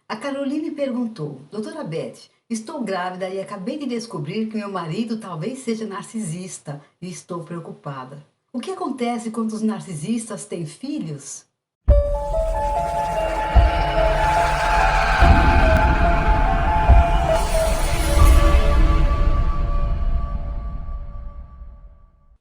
A Caroline perguntou: Doutora Beth, estou grávida e acabei de descobrir que meu marido talvez seja narcisista e estou preocupada. O que acontece quando os narcisistas têm filhos?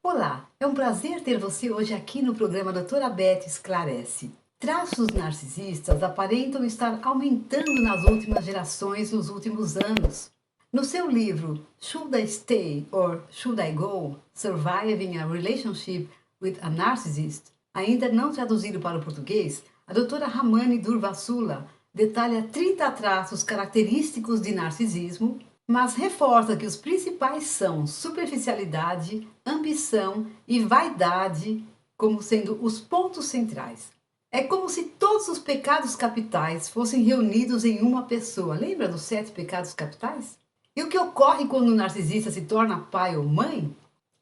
Olá, é um prazer ter você hoje aqui no programa Doutora Beth Esclarece. Traços narcisistas aparentam estar aumentando nas últimas gerações, nos últimos anos. No seu livro Should I Stay or Should I Go? Surviving a Relationship with a Narcissist, ainda não traduzido para o português, a doutora Ramani Durvasula detalha 30 traços característicos de narcisismo, mas reforça que os principais são superficialidade, ambição e vaidade como sendo os pontos centrais. É como se todos os pecados capitais fossem reunidos em uma pessoa. Lembra dos 7 pecados capitais? E o que ocorre quando o narcisista se torna pai ou mãe?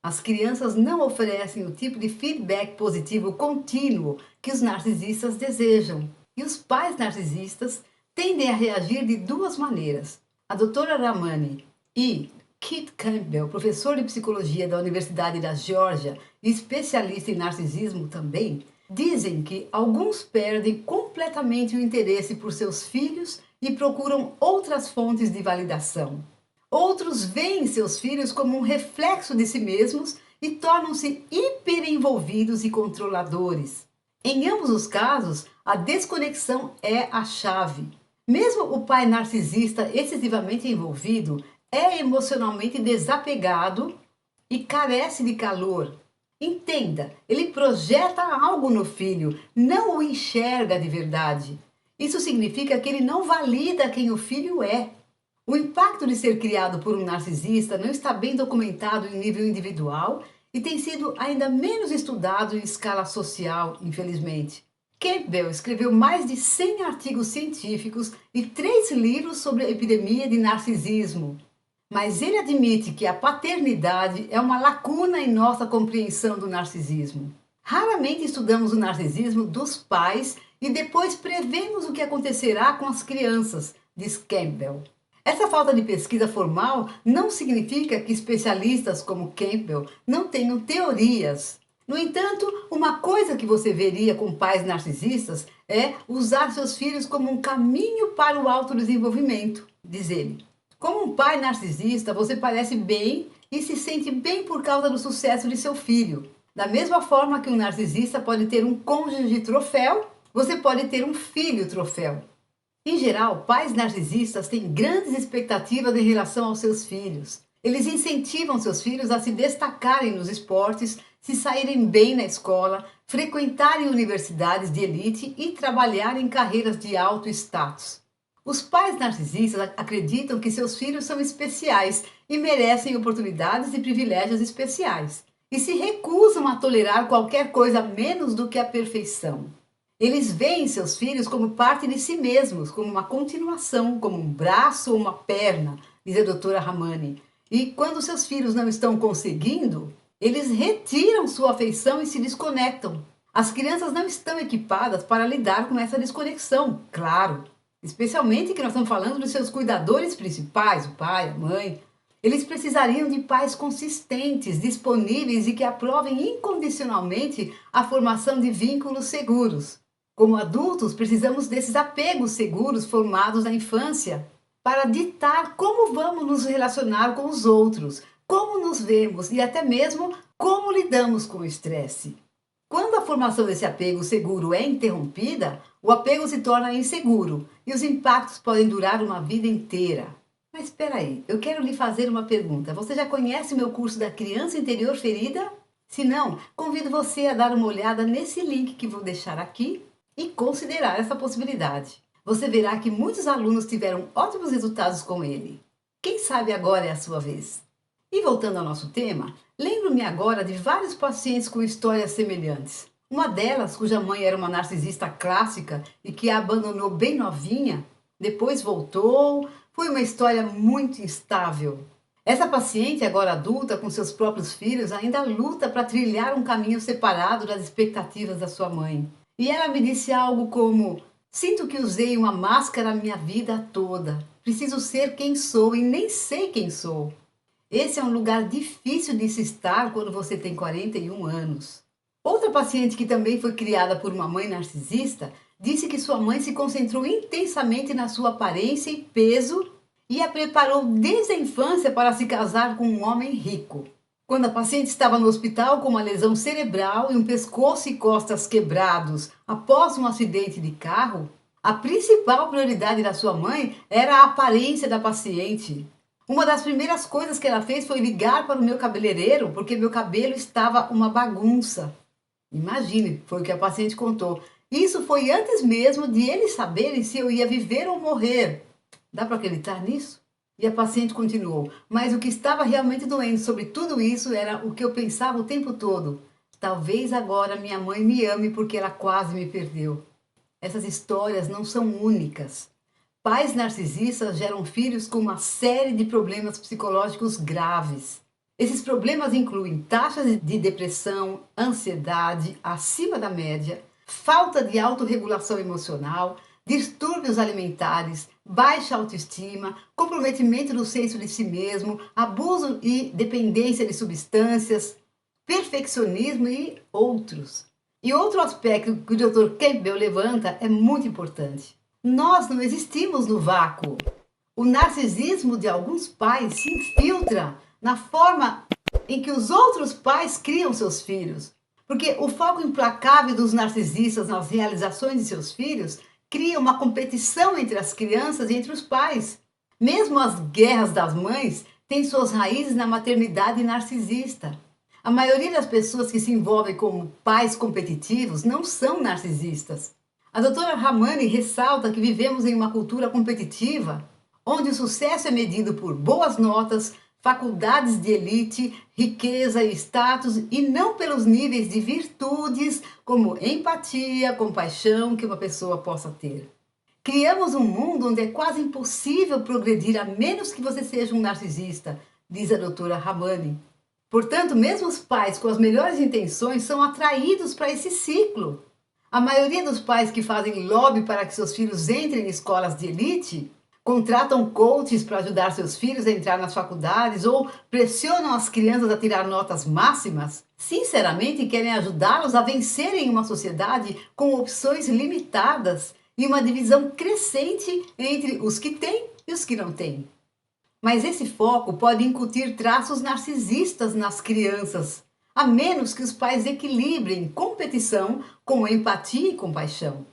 As crianças não oferecem o tipo de feedback positivo contínuo que os narcisistas desejam. E os pais narcisistas tendem a reagir de duas maneiras. A doutora Ramani e Keith Campbell, professor de psicologia da Universidade da Geórgia e especialista em narcisismo também, dizem que alguns perdem completamente o interesse por seus filhos e procuram outras fontes de validação. Outros veem seus filhos como um reflexo de si mesmos e tornam-se hiperenvolvidos e controladores. Em ambos os casos, a desconexão é a chave. Mesmo o pai narcisista excessivamente envolvido é emocionalmente desapegado e carece de calor. Entenda, ele projeta algo no filho, não o enxerga de verdade. Isso significa que ele não valida quem o filho é. O impacto de ser criado por um narcisista não está bem documentado em nível individual e tem sido ainda menos estudado em escala social, infelizmente. Campbell escreveu mais de 100 artigos científicos e 3 livros sobre a epidemia de narcisismo. Mas ele admite que a paternidade é uma lacuna em nossa compreensão do narcisismo. Raramente estudamos o narcisismo dos pais e depois prevemos o que acontecerá com as crianças, diz Campbell. Essa falta de pesquisa formal não significa que especialistas como Campbell não tenham teorias. No entanto, uma coisa que você veria com pais narcisistas é usar seus filhos como um caminho para o autodesenvolvimento, diz ele. Como um pai narcisista, você parece bem e se sente bem por causa do sucesso de seu filho. Da mesma forma que um narcisista pode ter um cônjuge troféu, você pode ter um filho troféu. Em geral, pais narcisistas têm grandes expectativas em relação aos seus filhos. Eles incentivam seus filhos a se destacarem nos esportes, se saírem bem na escola, frequentarem universidades de elite e trabalharem em carreiras de alto status. Os pais narcisistas acreditam que seus filhos são especiais e merecem oportunidades e privilégios especiais, e se recusam a tolerar qualquer coisa menos do que a perfeição. Eles veem seus filhos como parte de si mesmos, como uma continuação, como um braço ou uma perna, diz a doutora Ramani. E quando seus filhos não estão conseguindo, eles retiram sua afeição e se desconectam. As crianças não estão equipadas para lidar com essa desconexão, claro. Especialmente que nós estamos falando dos seus cuidadores principais, o pai, a mãe. Eles precisariam de pais consistentes, disponíveis e que aprovem incondicionalmente a formação de vínculos seguros. Como adultos, precisamos desses apegos seguros formados na infância para ditar como vamos nos relacionar com os outros, como nos vemos e até mesmo como lidamos com o estresse. Quando a formação desse apego seguro é interrompida, o apego se torna inseguro e os impactos podem durar uma vida inteira. Mas espera aí, eu quero lhe fazer uma pergunta. Você já conhece o meu curso da Criança Interior Ferida? Se não, convido você a dar uma olhada nesse link que vou deixar aqui e considerar essa possibilidade. Você verá que muitos alunos tiveram ótimos resultados com ele. Quem sabe agora é a sua vez? E voltando ao nosso tema, lembro-me agora de vários pacientes com histórias semelhantes. Uma delas, cuja mãe era uma narcisista clássica e que a abandonou bem novinha, depois voltou, foi uma história muito instável. Essa paciente, agora adulta, com seus próprios filhos, ainda luta para trilhar um caminho separado das expectativas da sua mãe. E ela me disse algo como: Sinto que usei uma máscara a minha vida toda. Preciso ser quem sou e nem sei quem sou. Esse é um lugar difícil de se estar quando você tem 41 anos. Outra paciente que também foi criada por uma mãe narcisista disse que sua mãe se concentrou intensamente na sua aparência e peso e a preparou desde a infância para se casar com um homem rico. Quando a paciente estava no hospital com uma lesão cerebral e um pescoço e costas quebrados após um acidente de carro, a principal prioridade da sua mãe era a aparência da paciente. Uma das primeiras coisas que ela fez foi ligar para o meu cabeleireiro porque meu cabelo estava uma bagunça. Imagine, foi o que a paciente contou. Isso foi antes mesmo de eles saberem se eu ia viver ou morrer. Dá para acreditar nisso? E a paciente continuou, mas o que estava realmente doendo sobre tudo isso era o que eu pensava o tempo todo. Talvez agora minha mãe me ame porque ela quase me perdeu. Essas histórias não são únicas. Pais narcisistas geram filhos com uma série de problemas psicológicos graves. Esses problemas incluem taxas de depressão, ansiedade acima da média, falta de autorregulação emocional, distúrbios alimentares, baixa autoestima, comprometimento do senso de si mesmo, abuso e dependência de substâncias, perfeccionismo e outros. E outro aspecto que o Dr. Campbell levanta é muito importante. Nós não existimos no vácuo. O narcisismo de alguns pais se infiltra na forma em que os outros pais criam seus filhos. Porque o foco implacável dos narcisistas nas realizações de seus filhos cria uma competição entre as crianças e entre os pais. Mesmo as guerras das mães têm suas raízes na maternidade narcisista. A maioria das pessoas que se envolvem como pais competitivos não são narcisistas. A doutora Ramani ressalta que vivemos em uma cultura competitiva, onde o sucesso é medido por boas notas, faculdades de elite, riqueza e status, e não pelos níveis de virtudes como empatia, compaixão que uma pessoa possa ter. Criamos um mundo onde é quase impossível progredir a menos que você seja um narcisista, diz a doutora Ramani. Portanto, mesmo os pais com as melhores intenções são atraídos para esse ciclo. A maioria dos pais que fazem lobby para que seus filhos entrem em escolas de elite, contratam coaches para ajudar seus filhos a entrar nas faculdades ou pressionam as crianças a tirar notas máximas, sinceramente querem ajudá-los a vencerem uma sociedade com opções limitadas e uma divisão crescente entre os que têm e os que não têm. Mas esse foco pode incutir traços narcisistas nas crianças, a menos que os pais equilibrem competição com empatia e compaixão.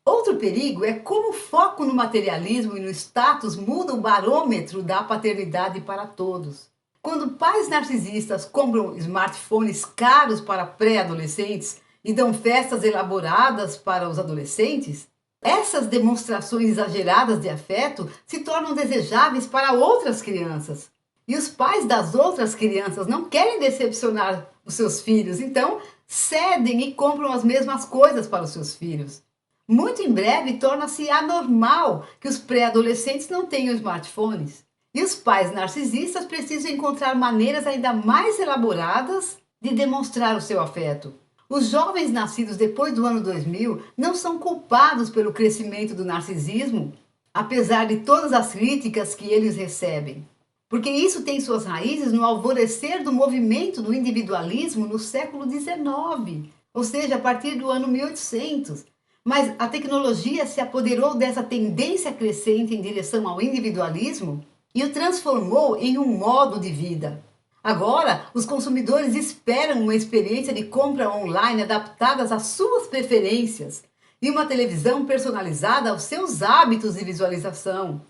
Outro perigo é como o foco no materialismo e no status muda o barômetro da paternidade para todos. Quando pais narcisistas compram smartphones caros para pré-adolescentes e dão festas elaboradas para os adolescentes, essas demonstrações exageradas de afeto se tornam desejáveis para outras crianças. E os pais das outras crianças não querem decepcionar os seus filhos, então cedem e compram as mesmas coisas para os seus filhos. Muito em breve torna-se anormal que os pré-adolescentes não tenham smartphones. E os pais narcisistas precisam encontrar maneiras ainda mais elaboradas de demonstrar o seu afeto. Os jovens nascidos depois do ano 2000 não são culpados pelo crescimento do narcisismo, apesar de todas as críticas que eles recebem. Porque isso tem suas raízes no alvorecer do movimento do individualismo no século XIX, ou seja, a partir do ano 1800. Mas a tecnologia se apoderou dessa tendência crescente em direção ao individualismo e o transformou em um modo de vida. Agora, os consumidores esperam uma experiência de compra online adaptada às suas preferências e uma televisão personalizada aos seus hábitos de visualização.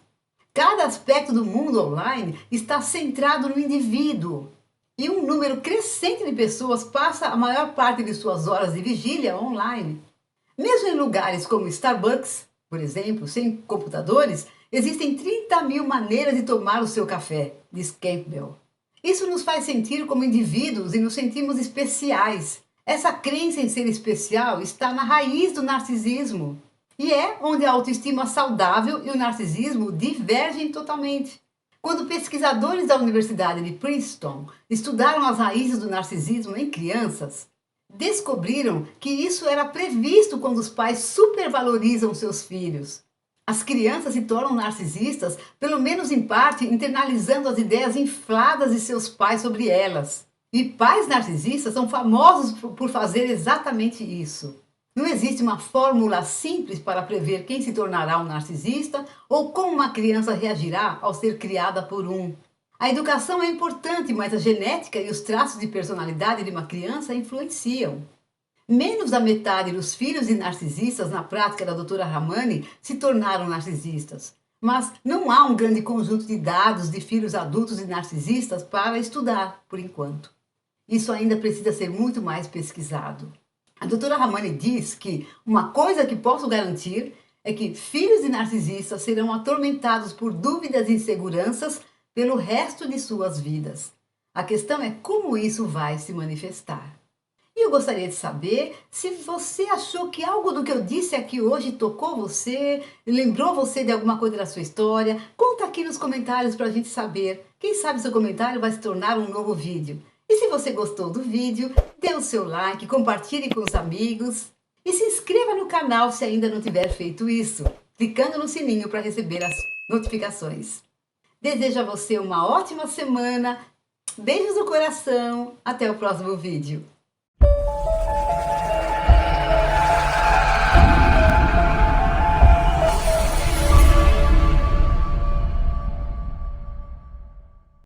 Cada aspecto do mundo online está centrado no indivíduo e um número crescente de pessoas passa a maior parte de suas horas de vigília online. Mesmo em lugares como Starbucks, por exemplo, sem computadores, existem 30 mil maneiras de tomar o seu café, diz Campbell. Isso nos faz sentir como indivíduos e nos sentimos especiais. Essa crença em ser especial está na raiz do narcisismo. E é onde a autoestima saudável e o narcisismo divergem totalmente. Quando pesquisadores da Universidade de Princeton estudaram as raízes do narcisismo em crianças, descobriram que isso era previsto quando os pais supervalorizam seus filhos. As crianças se tornam narcisistas, pelo menos em parte, internalizando as ideias infladas de seus pais sobre elas. E pais narcisistas são famosos por fazer exatamente isso. Não existe uma fórmula simples para prever quem se tornará um narcisista ou como uma criança reagirá ao ser criada por um. A educação é importante, mas a genética e os traços de personalidade de uma criança influenciam. Menos da metade dos filhos de narcisistas, na prática da doutora Ramani, se tornaram narcisistas. Mas não há um grande conjunto de dados de filhos adultos de narcisistas para estudar, por enquanto. Isso ainda precisa ser muito mais pesquisado. A doutora Ramani diz que uma coisa que posso garantir é que filhos de narcisistas serão atormentados por dúvidas e inseguranças pelo resto de suas vidas. A questão é como isso vai se manifestar. E eu gostaria de saber se você achou que algo do que eu disse aqui hoje tocou você, lembrou você de alguma coisa da sua história. Conta aqui nos comentários para a gente saber. Quem sabe seu comentário vai se tornar um novo vídeo. E se você gostou do vídeo, dê o seu like, compartilhe com os amigos e se inscreva no canal se ainda não tiver feito isso, clicando no sininho para receber as notificações. Desejo a você uma ótima semana, beijos no coração, até o próximo vídeo.